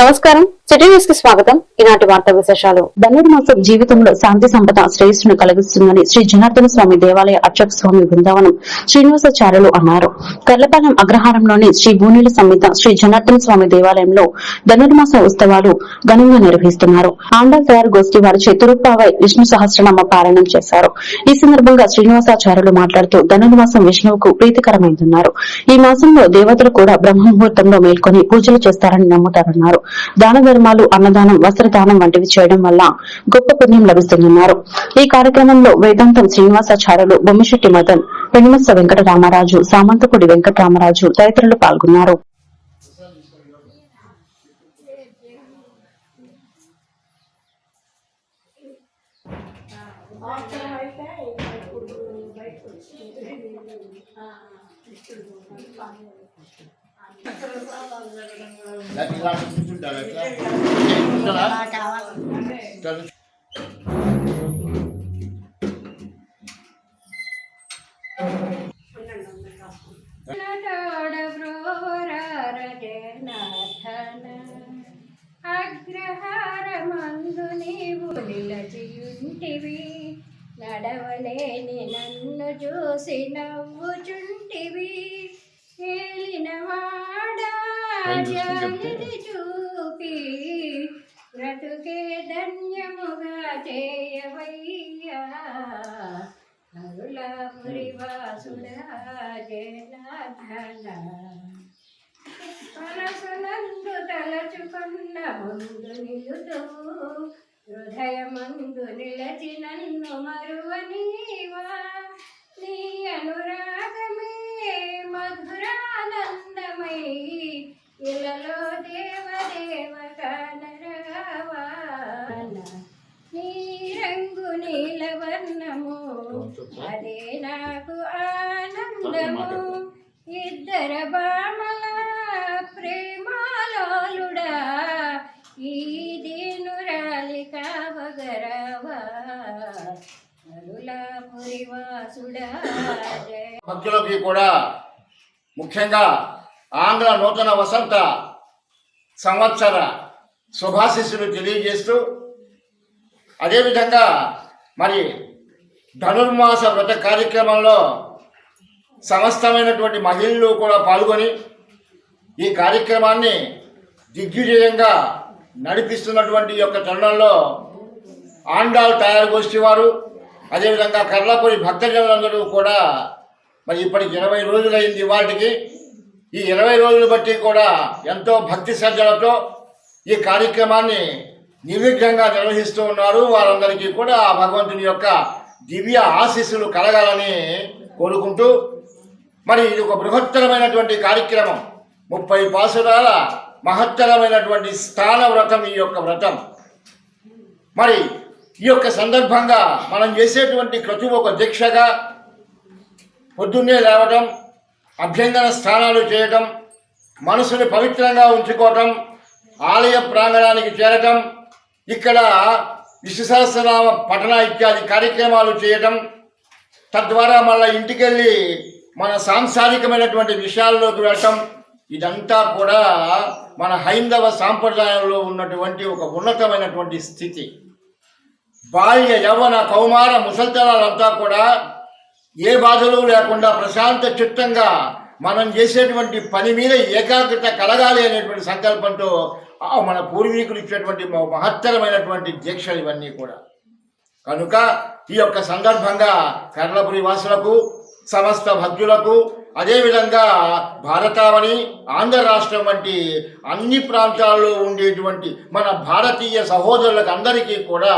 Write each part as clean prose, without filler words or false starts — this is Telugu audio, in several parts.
నమస్కారం, సిటీ న్యూస్ కి స్వాగతం. ఈనాటి వార్తా విశేషాలు. ధనుర్మాసం జీవితంలో శాంతి సంపద శ్రేయస్సును కలిగిస్తుందని శ్రీ జనార్దన స్వామి దేవాలయ అర్చక స్వామి బృందావనం శ్రీనివాసాచార్యులు అన్నారు. కర్లపాలెం అగ్రహారంలోని శ్రీ భూనీల సమేత శ్రీ జనార్దన స్వామి దేవాలయంలో ధనుర్మాస ఉత్సవాలు ఘనంగా నిర్వహిస్తున్నారు. ఆండాల్ తయారు గోష్ఠి వారి చతురూపావై విష్ణు సహస్రనామ పారాయణం చేశారు. ఈ సందర్భంగా శ్రీనివాసాచార్యులు మాట్లాడుతూ ధనుర్మాసం విష్ణువుకు ప్రీతికరమైందన్నారు. ఈ మాసంలో దేవతలు కూడా బ్రహ్మముహూర్తంలో మేల్కొని పూజలు చేస్తారని నమ్ముతారన్నారు. దాన ధర్మాలు, అన్నదానం, వస్త్రదానం వంటివి చేయడం వల్ల గొప్ప పుణ్యం లభిస్తుందన్నారు. ఈ కార్యక్రమంలో వేదాంతం శ్రీనివాసాచార్యులు, బొమ్మిశెట్టి మదన్, పెనుమత్స వెంకటరామరాజు, సామంతపూడి వెంకటరామరాజు తదితరులు పాల్గొన్నారు. అగ్రహారమందు నీవు నిలచియుంటివి, నడవలేని నన్ను చూసి నవ్వుచుంటివి. ఏలినవాడా జాలిని చూపి బ్రతుకే ధన్యముగా చేయవయ్యా. నరులాపురి వాసుడా జనార్దన, మనసునందు తలచుకున్న ముందు నిలుతూ హృదయమందు నిలచి నన్ను మరువనీవా. నీ అనురాగమే మధురానందమై ఇలలో దేవదేవ కానరావా. నీ రంగు నీలవర్ణము అదే నాకు ఆనందము. ఇద్దర బామల ప్రేమాలోలుడా ఈ దీనురాలి కావగరావా. నరులాపురి వాసుడా. భక్తులకి కూడా ముఖ్యంగా ఆంగ్ల నూతన వసంత సంవత్సర శుభాశీస్సులు తెలియజేస్తూ, అదేవిధంగా మరి ధనుర్మాస వ్రత కార్యక్రమంలో సమస్తమైనటువంటి మహిళలు కూడా పాల్గొని ఈ కార్యక్రమాన్ని దిగ్విజయంగా నడిపిస్తున్నటువంటి యొక్క తరుణంలో ఆండాల్ తయారు గోష్ఠి వారు, అదేవిధంగా కర్లాపురి భక్తజనులందరూ కూడా మరి ఇప్పటికి 20 రోజులైంది. వాటికి ఈ 20 రోజులు బట్టి కూడా ఎంతో భక్తి శ్రద్ధలతో ఈ కార్యక్రమాన్ని నిర్విఘ్నంగా నిర్వహిస్తూ ఉన్నారు. వారందరికీ కూడా ఆ భగవంతుని యొక్క దివ్య ఆశీస్సులు కలగాలని కోరుకుంటూ, మరి ఇది ఒక బృహత్తరమైనటువంటి కార్యక్రమం. 30 పాసురాల మహత్తరమైనటువంటి స్థాన వ్రతం ఈ యొక్క వ్రతం. మరి ఈ యొక్క సందర్భంగా మనం చేసేటువంటి ప్రతి ఒక్క దీక్షగా పొద్దున్నే లేవటం, అభ్యంగన స్నానాలు చేయటం, మనసుని పవిత్రంగా ఉంచుకోవటం, ఆలయ ప్రాంగణానికి చేరటం, ఇక్కడ విష్ణు సహస్రనామ పఠన ఇత్యాది కార్యక్రమాలు చేయటం, తద్వారా మళ్ళీ ఇంటికెళ్ళి మన సాంసారికమైనటువంటి విషయాల్లోకి వెళ్ళటం, ఇదంతా కూడా మన హైందవ సాంప్రదాయంలో ఉన్నటువంటి ఒక ఉన్నతమైనటువంటి స్థితి. బాల్య యవ్వన కౌమార ముసల్తనాలంతా కూడా ఏ బాధలు లేకుండా ప్రశాంత చిత్తంగా మనం చేసేటువంటి పని మీద ఏకాగ్రత కలగాలి అనేటువంటి సంకల్పంతో మన పూర్వీకులు ఇచ్చేటువంటి మహత్తరమైనటువంటి దీక్షలు ఇవన్నీ కూడా. కనుక ఈ యొక్క సందర్భంగా కర్లపురి వాసులకు, సమస్త భక్తులకు, అదేవిధంగా భారతావని, ఆంధ్ర రాష్ట్రం వంటి అన్ని ప్రాంతాల్లో ఉండేటువంటి మన భారతీయ సహోదరులకు అందరికీ కూడా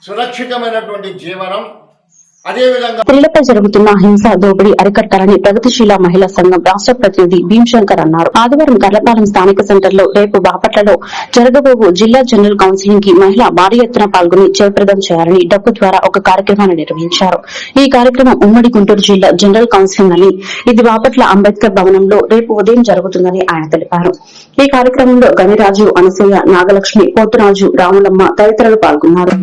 సురక్షితమైనటువంటి జీవనం, అదేవిధంగా స్త్రీలపై జరుగుతున్న హింస, దోపిడీ అరికట్టాలని ప్రగతిశీల మహిళా సంఘం రాష్ట్ర ప్రతినిధి భీమశంకర్ అన్నారు. ఆదివారం గర్లపాలెం స్థానిక సెంటర్లో, రేపు బాపట్లలో జరగబోవు జిల్లా జనరల్ కౌన్సిలింగ్ కి మహిళ భారీ ఎత్తున పాల్గొని జయప్రదం చేయాలని డప్పు ద్వారా ఒక కార్యక్రమాన్ని నిర్వహించారు. ఈ కార్యక్రమం ఉమ్మడి గుంటూరు జిల్లా జనరల్ కౌన్సిలింగ్ అని, ఇది బాపట్ల అంబేద్కర్ భవనంలో రేపు ఉదయం జరుగుతుందని ఆయన తెలిపారు. ఈ కార్యక్రమంలో గనిరాజు, అనసూయ, నాగలక్ష్మి, పోతురాజు, రాములమ్మ తదితరులు పాల్గొన్నారు.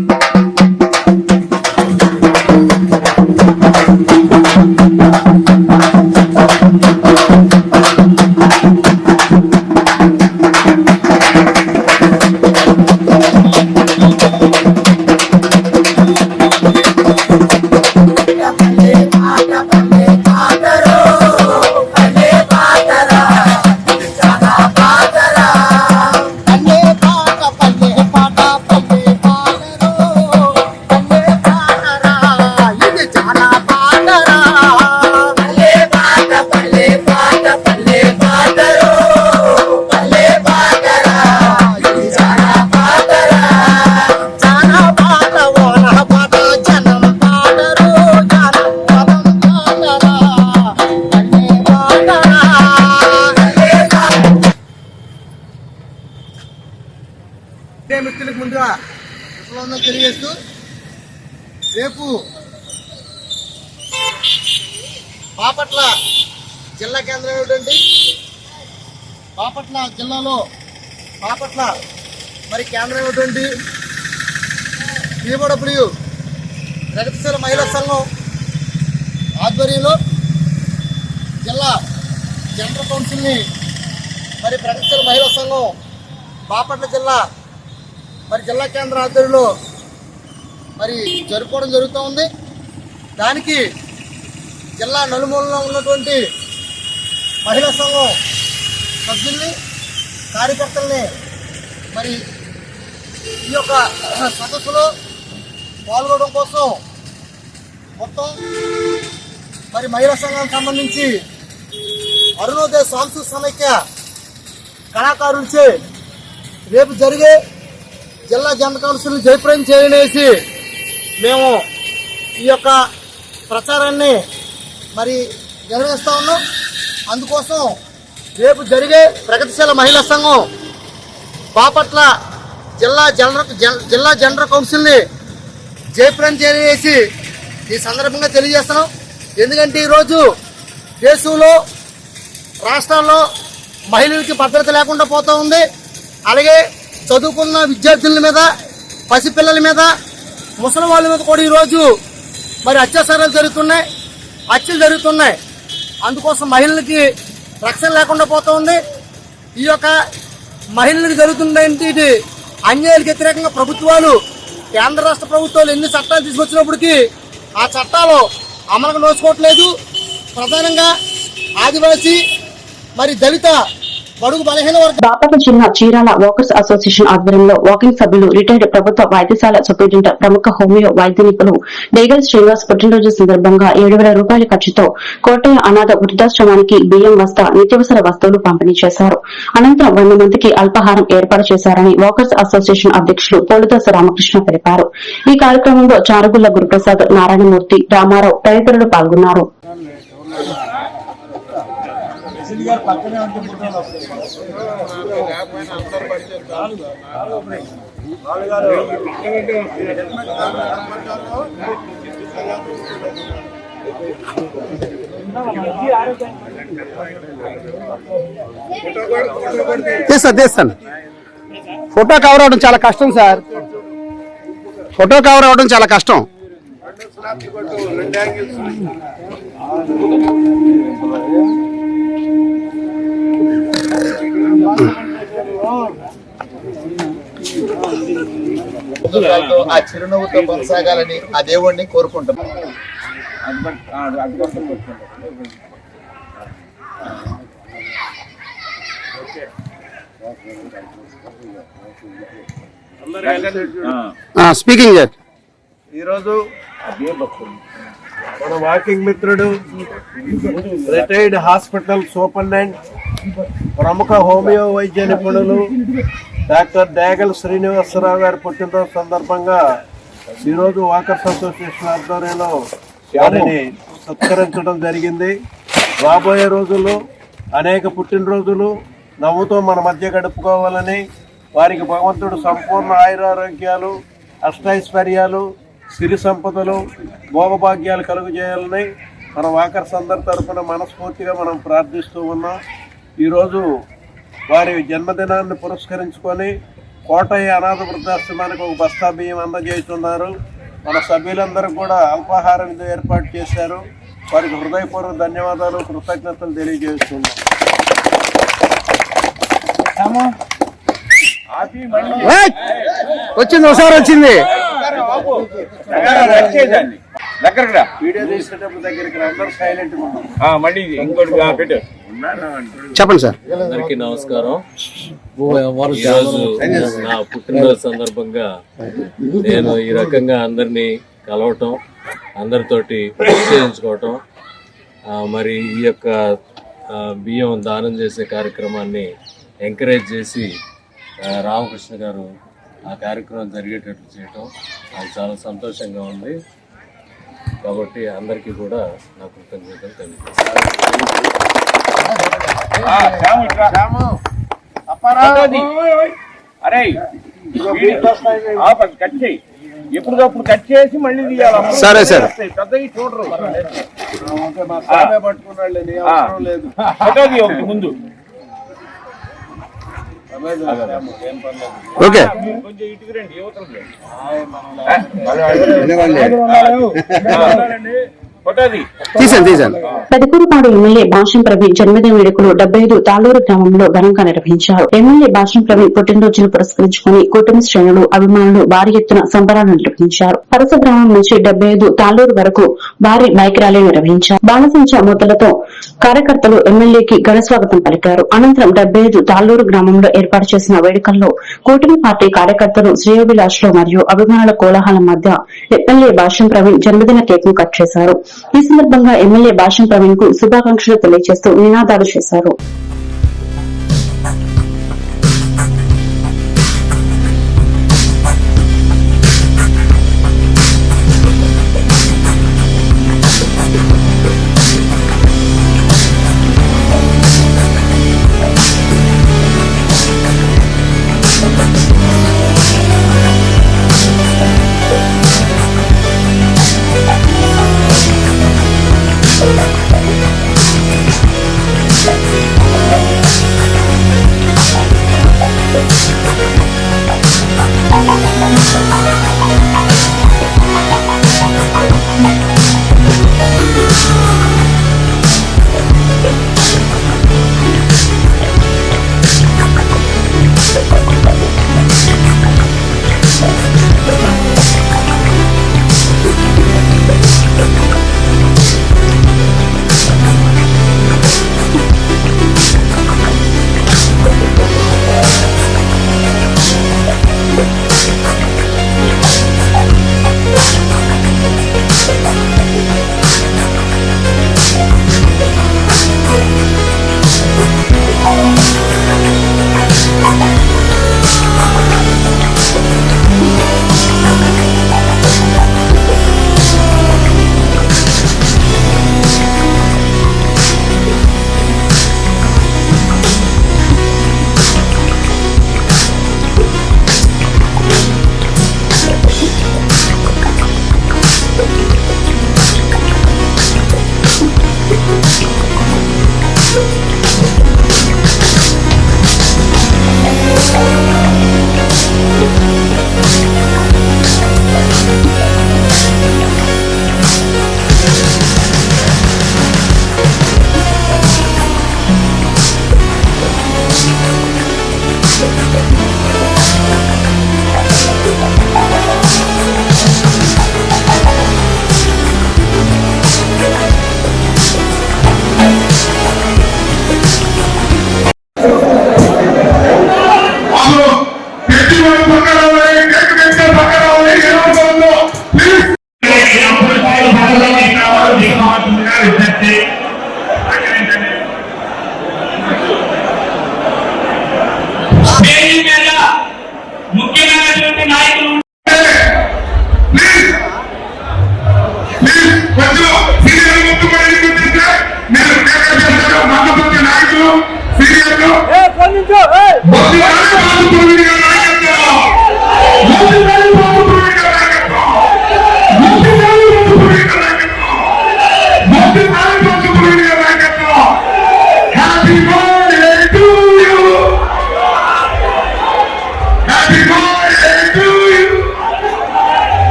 మిత్రులకు ముందుగా విప్లవం తెలియజేస్తూ, రేపు బాపట్ల జిల్లా కేంద్రమైనటువంటి బాపట్ల జిల్లాలో బాపట్ల మరి కేంద్రమైనటువంటి పీఓడబ్ల్యూ ప్రగతిశీల మహిళా సంఘం ఆధ్వర్యంలో జిల్లా జనరల్ కౌన్సిల్ని మరి ప్రగతిశీల మహిళా సంఘం బాపట్ల జిల్లా మరి జిల్లా కేంద్ర ఆధ్వర్యంలో మరి జరుపుకోవడం జరుగుతూ ఉంది. దానికి జిల్లా నలుమూలలో ఉన్నటువంటి మహిళా సంఘం సభ్యుల్ని, కార్యకర్తల్ని మరి ఈ యొక్క సదస్సులో పాల్గొనడం కోసం మొత్తం మరి మహిళా సంఘానికి సంబంధించి అరుణోదయ సాంస్కృతిక సమైక్య కళాకారులచే రేపు జరిగే జిల్లా జనరల్ కౌన్సిల్ జయప్రదం చేయనేసి మేము ఈ యొక్క ప్రచారాన్ని మరి నిర్వహిస్తూ ఉన్నాం. అందుకోసం రేపు జరిగే ప్రగతిశీల మహిళా సంఘం బాపట్ల జిల్లా జనరల్ కౌన్సిల్ని జయప్రదం చేయనేసి ఈ సందర్భంగా తెలియజేస్తున్నాం. ఎందుకంటే ఈరోజు దేశంలో, రాష్ట్రాల్లో మహిళలకి భద్రత లేకుండా పోతూ ఉంది. అలాగే చదువుకున్న విద్యార్థుల మీద, పసిపిల్లల మీద, ముసలి వాళ్ళ మీద కూడా ఈరోజు మరి అత్యాచారాలు జరుగుతున్నాయి, హత్యలు జరుగుతున్నాయి. అందుకోసం మహిళలకి రక్షణ లేకుండా పోతూ ఉంది. ఈ యొక్క మహిళలకు జరుగుతుందంటే ఇది అన్యాయాలకు వ్యతిరేకంగా ప్రభుత్వాలు, కేంద్ర రాష్ట్ర ప్రభుత్వాలు ఎన్ని చట్టాలు తీసుకొచ్చినప్పటికీ ఆ చట్టాలు అమలుకు నోచుకోవట్లేదు. ప్రధానంగా ఆదివాసీ మరి దళిత బడుగు బలహీన బాపట్ల జిల్లా చీరాల వాకర్స్ అసోసియేషన్ ఆధ్వర్యంలో వాకింగ్ సభ్యులు, రిటైర్డ్ ప్రభుత్వ వైద్యశాల సూపరింటెండెంట్, ప్రముఖ హోమియో వైద్య నిపుణులు డేగల్ శ్రీనివాస్ పుట్టినరోజు సందర్భంగా 7,000 రూపాయల ఖర్చుతో కోటయ్య అనాథ వృద్ధాశ్రమానికి బియ్యం బస్తా, నిత్యావసర వస్తువులు పంపిణీ చేశారు. అనంతరం 100 మందికి అల్పాహారం ఏర్పాటు చేశారని వాకర్స్ అసోసియేషన్ అధ్యకులు పోలుదాసు రామకృష్ణ తెలిపారు. ఈ కార్యక్రమంలో చారుగుళ్ల గురుప్రసాద్, నారాయణమూర్తి, రామారావు తదితరులు పాల్గొన్నారు. తీస్తాను. ఫోటో కవర్ అవడం చాలా కష్టం సార్. ఫోటో కవర్ అవడం చాలా కష్టం. ఆ చిరునవ్వుతో కొనసాగాలని ఆ దేవుణ్ణి కోరుకుంటున్నాం. Speaking sir. ఈరోజు మన వాకింగ్ మిత్రుడు, రిటైర్డ్ హాస్పిటల్ సూపరింటెండెంట్, ప్రముఖ హోమియో వైద్య నిపుణులు డాక్టర్ డేగల్ శ్రీనివాసరావు గారి పుట్టినరోజు సందర్భంగా ఈరోజు వాకర్స్ అసోసియేషన్ ఆధ్వర్యంలో వారిని సత్కరించడం జరిగింది. రాబోయే రోజుల్లో అనేక పుట్టినరోజులు నవ్వుతో మన మధ్య గడుపుకోవాలని, వారికి భగవంతుడు సంపూర్ణ ఆయురారోగ్యాలు, అష్టైశ్వర్యాలు, సిరి సంపదలు, భోగభాగ్యాలు కలుగజేయాలని మన వాకర్స్ అందరి తరఫున మనస్ఫూర్తిగా మనం ప్రార్థిస్తూ ఉన్నాం. ఈరోజు వారి జన్మదినాన్ని పురస్కరించుకొని కోటయ్య అనాథ వృద్ధాశ్రమానికి ఒక బస్తా బియ్యం అందజేస్తున్నారు. మన సభ్యులందరూ కూడా అల్పాహార విధి ఏర్పాటు చేశారు. వారికి హృదయపూర్వక ధన్యవాదాలు, కృతజ్ఞతలు తెలియజేస్తున్నాం. వచ్చింది, ఒకసారి వచ్చింది. వీడియో తీసేటప్పుడు దగ్గరికి అందరూ సైలెంట్ చెప్పండి సార్. అందరికీ నమస్కారం. ఈరోజు నా పుట్టినరోజు సందర్భంగా నేను ఈ రకంగా అందరినీ కలవటం, అందరితోటి పరిచయించుకోవటం, మరి ఈ యొక్క బియ్యం దానం చేసే కార్యక్రమాన్ని ఎంకరేజ్ చేసి రామకృష్ణ గారు ఆ కార్యక్రమం జరిగేటట్లు చేయటం నాకు చాలా సంతోషంగా ఉంది. కాబట్టి అందరికీ కూడా నా కృతజ్ఞతలు తెలియజేస్తాను. ఎప్పటికప్పుడు కట్ చేసి మళ్ళీ తీయాలి. సరే సార్. పెద్దవి చూడరు. పట్టుకున్నాడు లేదు ముందు. ఓకే. కొంచెం ఇటుకు రండి, యువతలు తీసాను. పెదకూరుపాడు ఎమ్మెల్యే భాష్యం ప్రవీణ్ జన్మదిన వేడుకలు 75 తాళూరు గ్రామంలో ఘనంగా నిర్వహించారు. ఎమ్మెల్యే భాష్యం ప్రవీణ్ పుట్టినరోజును పురస్కరించుకుని కుటుంబ శ్రేణులు, అభిమానులు భారీ ఎత్తున సంబరాలను నిర్వహించారు. పరస గ్రామం నుంచి 75 తాళూరు వరకు భారీ బైక్ ర్యాలీ నిర్వహించారు. బాణసంచా మూతలతో కార్యకర్తలు ఎమ్మెల్యేకి ఘన స్వాగతం పలికారు. అనంతరం 75 తాళూరు గ్రామంలో ఏర్పాటు చేసిన వేడుకల్లో కూటమి పార్టీ కార్యకర్తలు శ్రేయోభిలాషులు మరియు అభిమానుల కోలాహలం మధ్య ఎమ్మెల్యే భాష్యం ప్రవీణ్ జన్మదిన కేక్ ను కట్ చేశారు. ఈ సందర్భంగా ఎమ్మెల్యే భాష్యం ప్రవీణ్ కు శుభాకాంక్షలు తెలియజేస్తూ నినాదాలు చేశారు.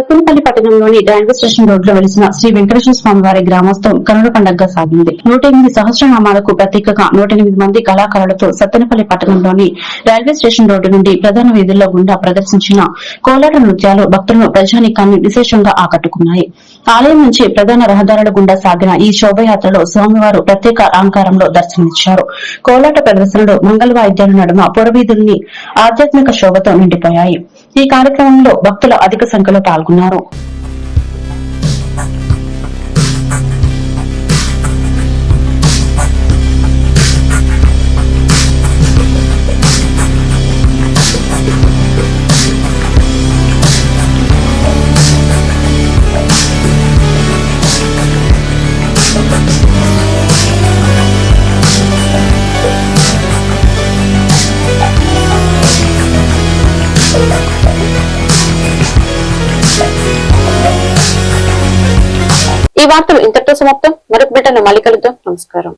సత్తెనపల్లి పట్టణంలోని రైల్వే స్టేషన్ రోడ్లో వెలిసిన శ్రీ వెంకటేశ్వర స్వామి వారి గ్రామోత్సవం కనుల పండుగగా సాగింది. 108 సహస్రనామాలకు ప్రతీకగా 108 మంది కళాకారులతో సత్తెనపల్లి పట్టణంలోని రైల్వే స్టేషన్ రోడ్డు నుండి ప్రధాన వీధుల్లో గుండా ప్రదర్శించిన కోలాట నృత్యాలు భక్తులను ప్రజానీకాన్ని విశేషంగా ఆకట్టుకున్నాయి. ఆలయం నుంచి ప్రధాన రహదారుల గుండా సాగిన ఈ శోభయాత్రలో స్వామివారు ప్రత్యేక అలంకారంలో దర్శనమిచ్చారు. కోలాట ప్రదర్శనలో మంగళ వాయిద్యాల నడుమ పురవీధుల్ని ఆధ్యాత్మిక శోభతో నిండిపోయాయి. ఈ కార్యక్రమంలో భక్తులు అధిక సంఖ్యలో పాల్గొన్నారు. ఈ వార్తలు ఇంతటితో సమాప్తం. మరొక బిడ్డను మళ్ళీ కలుద్దాం. నమస్కారం.